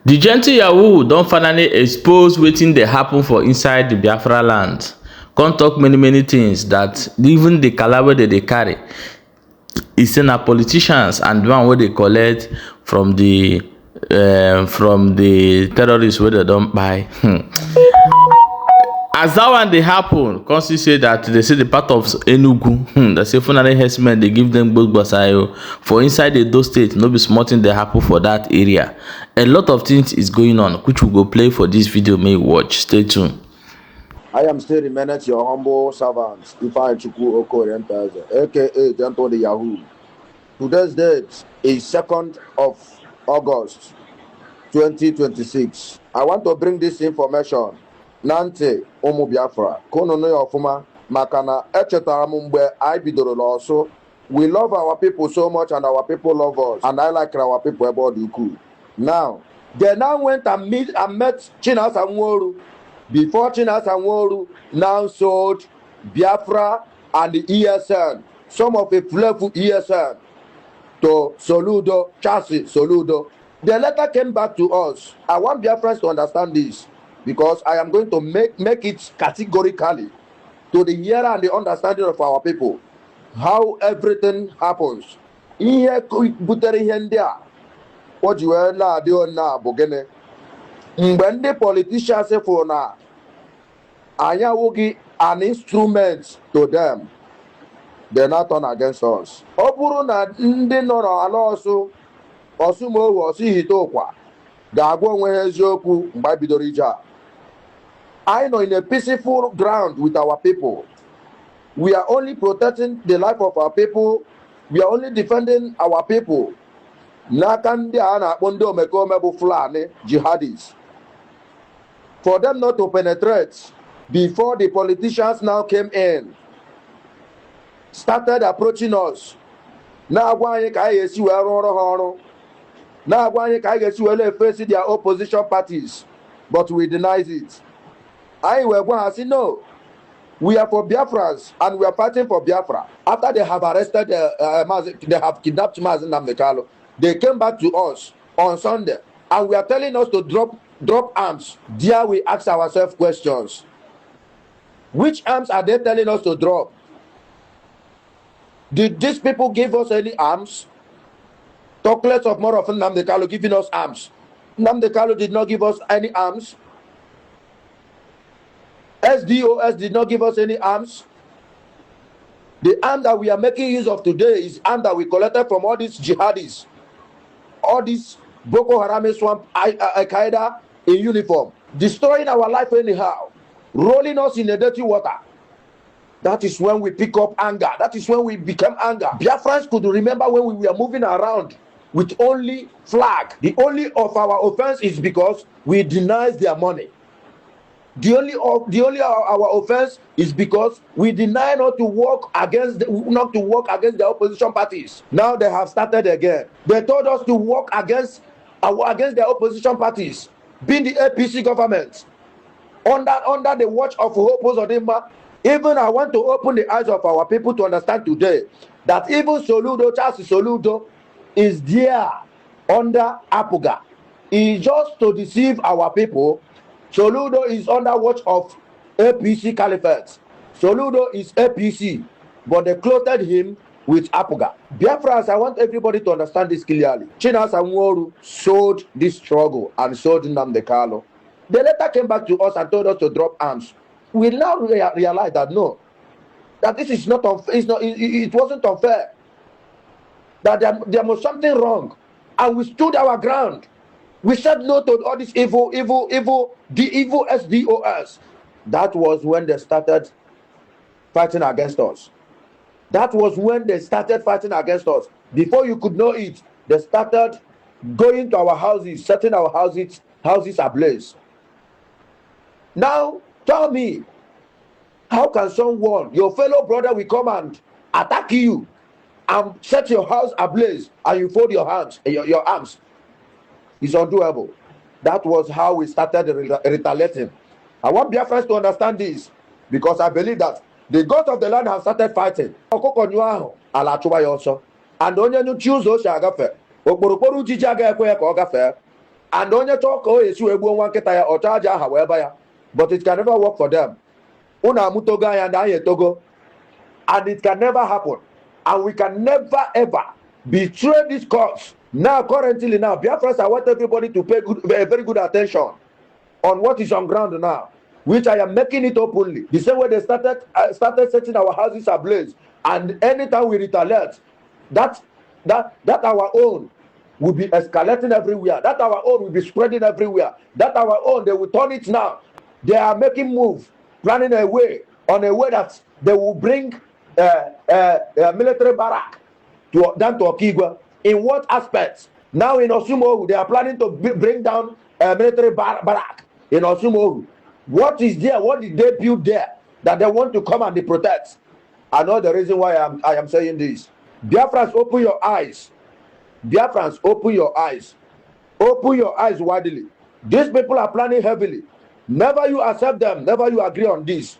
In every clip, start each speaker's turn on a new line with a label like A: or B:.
A: The gentle Yahoo don finally expose wetin dey happen for inside the Biafra land. Come talk many things that even the kala wey dey carry is say na politicians and the one wey dey collect from the terrorists wey dey don buy. As that one dey happen, come see say that they say the part of Enugu, they say Fulani herdsmen dey give them gbogbosayo for inside Edo state. No be small thing dey happen for that area. A lot of things is going on, which we go play for this video. May you watch. Stay tuned.
B: I am still remaining your humble servant, Ifeanyi Chukwu Okorie, aka Gentle the Yahoo. Today's date is 2nd of August 2026. I want to bring this information. Nante ụmụ Biafra kono no ofuma makana echetara m mgbe anyị bidoro n'ọsụ. We love our people so much and our people love us, and I like our people about the cool. Now they now went and met Chinasa Nworu before Chinasa Nworu now sold Biafra and the ESN, some of the flavor ESN, to Soludo, Chassis Soludo. The letter came back to us. I want Biafrans to understand this, because I am going to make it categorically to the hearer and the understanding of our people how everything happens. Ihe butere ihe ndị a o ji wee na-adị ona bụ gịnị? Mgbe ndị politicians fụrụ na anyị awụghị an instrument to them, they not turn against us. Ọ bụrụ na ndị nọ n'ala Ọsụmohu Ọsụhitokwa ga-agwa onwe ha eziokwu mgbe bidoro ije a. I know in a peaceful ground with our people. We are only protecting the life of our people. We are only defending our people. Nakandi ana bondo mekome bu Fulani jihadis. For them not to penetrate before the politicians now came in, started approaching us. Now why kayesi we are now why kayesi we face their opposition parties, but we deny it. I will go and say no. We are for Biafrans and we are fighting for Biafra. After they have arrested, they have kidnapped Mazen Namdekalo, they came back to us on Sunday and we are telling us to drop arms. There we ask ourselves questions. Which arms are they telling us to drop? Did these people give us any arms? Talk less of more often Namdekalo giving us arms. Namdekalo did not give us any arms. SDOS did not give us any arms. The arm that we are making use of today is arm that we collected from all these jihadis, all these Boko Haram swamp Al-Qaeda in uniform, destroying our life anyhow, rolling us in the dirty water. That is when we pick up anger. That is when we become anger. Biafrans could remember when we were moving around with only flag. The only of our offense is because we denied their money. The only our offense is because we deny not to work against the opposition parties. Now they have started again. They told us to work against the opposition parties, being the APC government, under the watch of Hopo Zodimba. Even I want to open the eyes of our people to understand today that even Soludo, Charles Soludo, is there under Apuga. It's just to deceive our people. Soludo is under watch of APC Caliphate. Soludo is APC, but they clothed him with Apuga. Biafrans, I want everybody to understand this clearly. Chinasa Nworu sold this struggle and sold Nnamdi. They later came back to us and told us to drop arms. We now realize that no, that this is not unfair. It wasn't unfair. That there was something wrong, and we stood our ground. We said no to all this evil SDOS. That was when they started fighting against us. That was when they started fighting against us. Before you could know it, they started going to our houses, setting our houses ablaze. Now, tell me, how can someone, your fellow brother, will come and attack you and set your house ablaze and you fold your hands, your arms? It's undoable. That was how we started retaliating. I want Biafrans to understand this, because I believe that the gods of the land have started fighting. And only you choose those agafe. Okporokoru jiji aga ekwe ka ọ gafee. and onye talk esi wee gbuo nwa nkịta ya ọ charge aha wee ba ya, but it can never work for them. Unu amụtogo anya na anyị etogo, and it can never happen, and we can never ever betray this cause. Now currently now Biafrans, I want everybody to pay very good attention on what is on ground now, which I am making it openly. The same way they started setting our houses ablaze, and anytime we retaliate, that our own will be escalating everywhere. That our own will be spreading everywhere. That our own, they will turn it now. They are making moves, planning a way that they will bring a military barrack down to Okigwe. In what aspects? Now in Osumohu, they are planning to bring down a military barrack in Osumohu. What is there? What did they build there that they want to come and they protect? I know the reason why I am saying this. Biafrans, open your eyes. Biafrans, open your eyes. Open your eyes widely. These people are planning heavily. Never you accept them. Never you agree on this.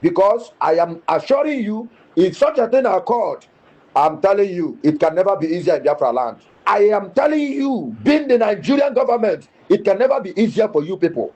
B: Because I am assuring you, if such a thing occurred, I'm telling you, it can never be easier in Biafra land. I am telling you, being the Nigerian government, it can never be easier for you people.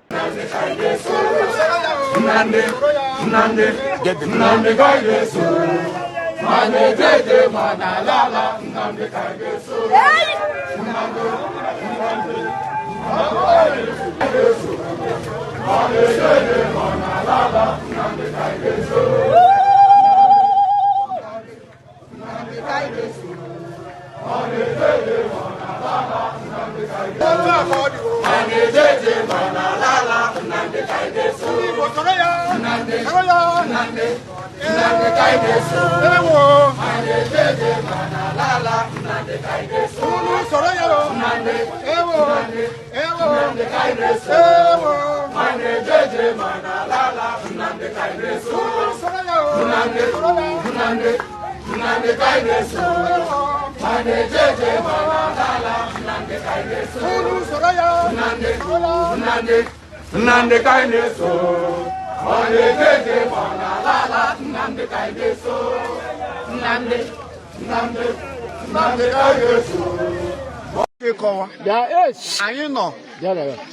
C: Anyị nọ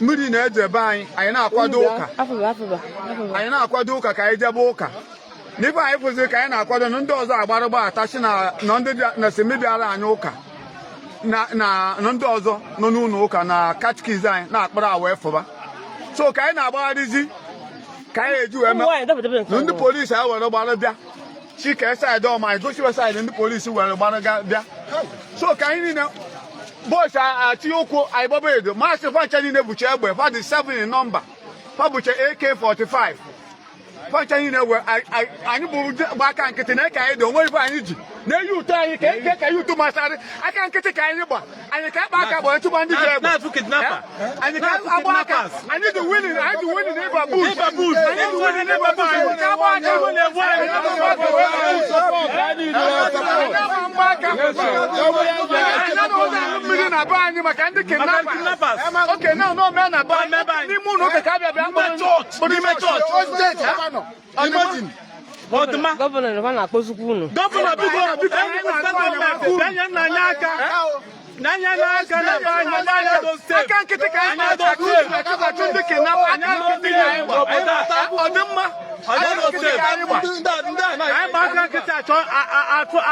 C: mmiri na-eje ebe anyị na-akwado ụka. Anyị na-akwado ụka ka anyị jebe ụka. N'ife anyị fụziri ka anyị na-akwado na ndị ọzọ agbarụgba atachi na ndị na semibiara anyị ụka na ndị ọzọ nọ n'ụlọ ụka na catechis anyị na-akpara awa efụba. So ka anyị na-agbagharịzi ka anyị eji wee mee na ndị polisi anyị were gbara bịa chike saịdị ọma anyị gosiwe saịdị ndị polisi were gbara bịa. So ka anyị niile boys ati ụkwụ anyị gbaba edo maasị fancha niile bucha egbe fa dị 7 in number fa bucha AK-45 fancha niile we anyị bụ gba aka nkịtị na ka anyị dị onwe ife anyị ji na-eyi ụtọ anyị ka anyị ụtụ masarị aka nkịtị ka anyị gba anyị ka akpa aka gbara tụba ndị ji egbe anyị ka agba aka anyị dị winning ịba boost anyị dị winning ịba boost anyị ka agba aka mmiri na be anyị maka ndị kidnappers. Okay, now no men na be n'ime ụlọ ụka ka abịa n'ime church. Imagine.
D: Governor na akpọzukwu unu.
C: Governor biko anyị na-anya aka. N'anya n'aka na be anyị aka nkịtị ka anyị na-achụ ndị kidnappers anya nkịtị ka anyị gba. Ọ dị mma. Anyị gba aka nkịtị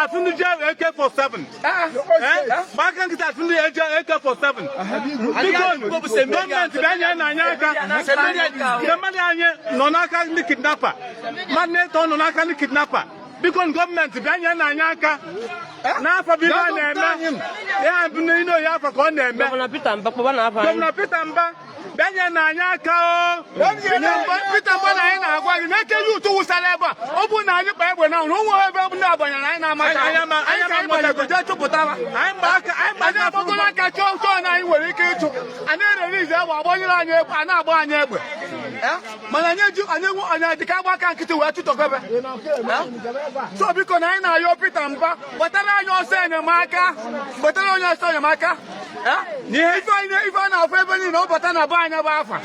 C: atụ ndị ji AK-47. Aka nkịtị atụ ndị ji AK-47. Biko gọọmenti bịa nye n'anya aka. Mmadụ anyị nọ n'aka ndị kidnapper. Mmadụ na-eto nọ n'aka ndị kidnapper. Biko gọọmenti bịa nye n'anya aka. N'afọ bibe a na-eme ya bụ n'ile oyi afọ ka ọ na-eme.
D: Gọvanọ Peter Mba kpọba n'afọ anyị.
C: Gọvanọ Peter Mba bịa nye n'anya aka o. Peter Mba na anyị na-agwa gị na-ekele ụtụ wụsara ebe a ọ bụ na anyị kpa egbe na ụlọ onwe ebe ndị abanyere anyị na-amata anyị ka anyị gbanyegode chụpụtara anyị agbagoro aka chọọ na anyị nwere ike ịchụ anyị ererizi egbe agbanyere anyị egbe a na-agba anyị egbe mana anyị dịka agba aka nkịtị wee chụtọgebe. So biko na anyị na-ayọ Peter Mba wetara anyị ọsọ enyemaka ife a na-afụ ebe niile ọ bata na be anyị bụ afa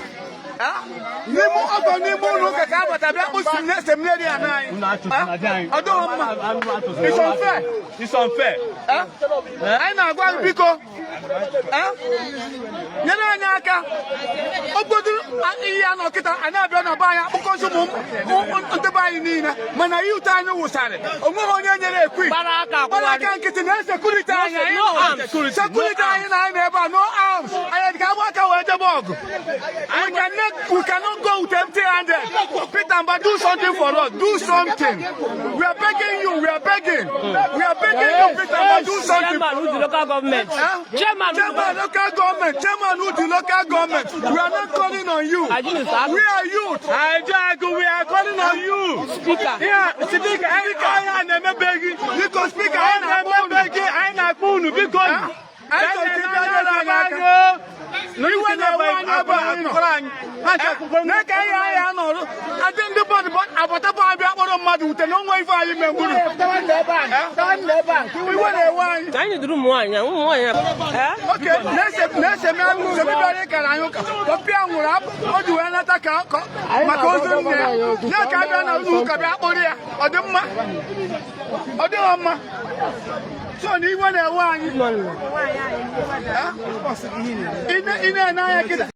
C: Nimo ogo nimo no ka ka bata bia ko sim na seminary anan. It's unfair. It's unfair. I na agwa biko. Nyere anya aka. Obodo iya no kita ana bia na ba ya akụkọ sumum ntebe anyị niile mana youth anyị wụsarị. Onwe onye nyere ekwi. Bara aka nkịtị na security anyị. Security anyị na ebe a no arms. Anyị ga agba aka wee jebe ọgụ. We cannot go with empty-handed. Peter, but do something for us. Do something. We are begging you. We are begging. We are begging you, Peter, but do something.
D: Chairman who the local government. Chairman
C: local government. Chairman who the local government. We are not calling on you. We are youth. We are calling on you. Speaker. Yeah, speaker. I am never begging. Because speaker, I am never begging. I am not going to be going. So ni wane wani ina na ya kida